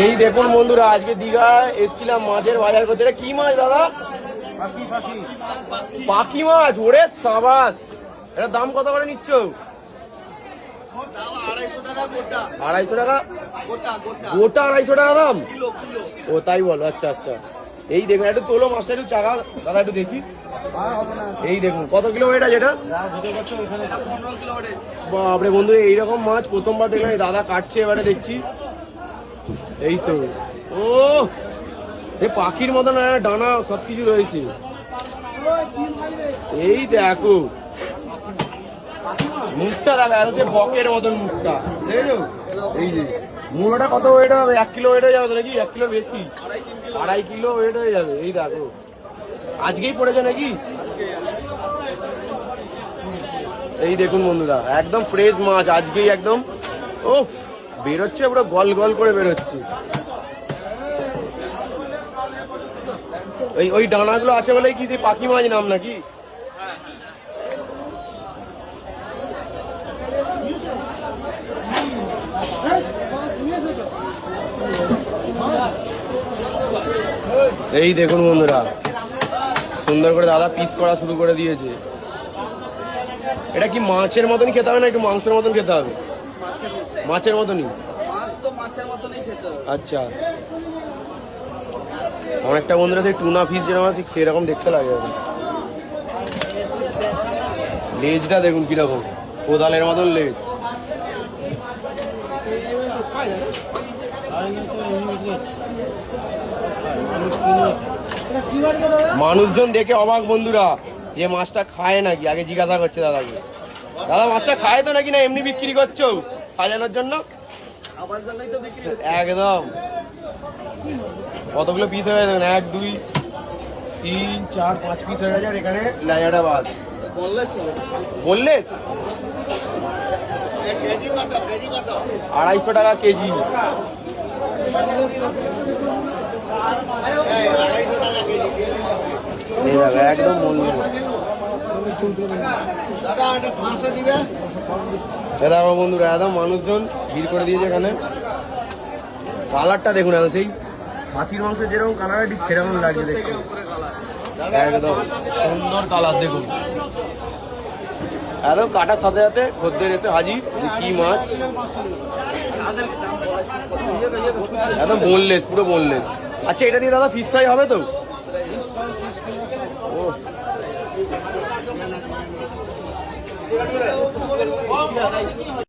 এই দেখুন বন্ধুরা, আজকে দীঘায় এসেছিলাম মাছের বাজার করতে। এটা কি মাছ দাদা? পাখি মাছ। ওরে সাবাস, এটা দাম কত করে নিচ্ছ? 250 টাকা গোটা। 250 টাকা দাম? ও তাই বলো, আচ্ছা আচ্ছা। এই দেখুন, একটু তোলো মাছটা, একটু চাকা দাদা, একটু দেখি। এই দেখুন কত কিলো এটা, যেটা বাপরে বন্ধু, এইরকম মাছ প্রথমবার দেখলাম। দাদা কাটছে, এবারে দেখছি। এই তো, ও সে পাখির মতন ডানা সবকিছু রয়েছে। এই দেখো মুখটা, দেখা যাচ্ছে বকের মতন মুখটা, দেখো। এই যে মুড়োটা কত ওয়েট হবে? 1 কিলো ওয়েট হয়ে যাবে নাকি? 1 কিলো বেশি, 2.5 কিলো ওয়েট হয়ে যাবে। এই দেখো, আজকেই পড়েছে নাকি? এই দেখুন বন্ধুরা, একদম ফ্রেশ মাছ আজকেই, একদম ও বেরোচ্ছে, পুরো গল গল করে বেরোচ্ছে। ওই ডানাগুলো আছে বলে কি সেই পাখি মাছ নাম নাকি? এই দেখুন বন্ধুরা, সুন্দর করে দাদা পিস করা শুরু করে দিয়েছে। এটা কি মাছের মতনই খেতে হবে না একটু মাংসের মতন খেতে হবে? মাছের মতনই। আচ্ছা, অনেকটা বন্ধুরা সেই টুনা ফিশ যেরকম আছে সেরকম দেখতে লাগে। লেজটা দেখুন কিরকম, কোদালের মতন লেজ। মানুষজন দেখে অবাক বন্ধুরা, যে মাছটা খায় নাকি। আগে জিজ্ঞাসা করছে দাদাকে, দাদা মাছটা খায় তো নাকি, না এমনি বিক্রি করছো সাজানোর জন্য? একদম। কতগুলো পিস হয়ে গেছে? 1 2 3 4 5 পিস হয়ে গেছে। আর এখানে লাইয়াটা বাদ। বললেস 250 টাকা কেজি। একদম বন্ধুরা, একদম মানুষজন ভিড় করে দিয়েছে এখানে। কালারটা দেখুন, সেই খাসির মাংসের যেরকম কালার, ঠিক সেরকম লাগছে দেখতে। একদম সুন্দর কালার দেখুন। একদম কাটার সাথে সাথে খদ্দের এসে হাজির। কি মাছ, একদম বোনলেস, পুরো বোনলেস। আচ্ছা, এটা দিয়ে দাদা ফিশ ফ্রাই হবে তো? ও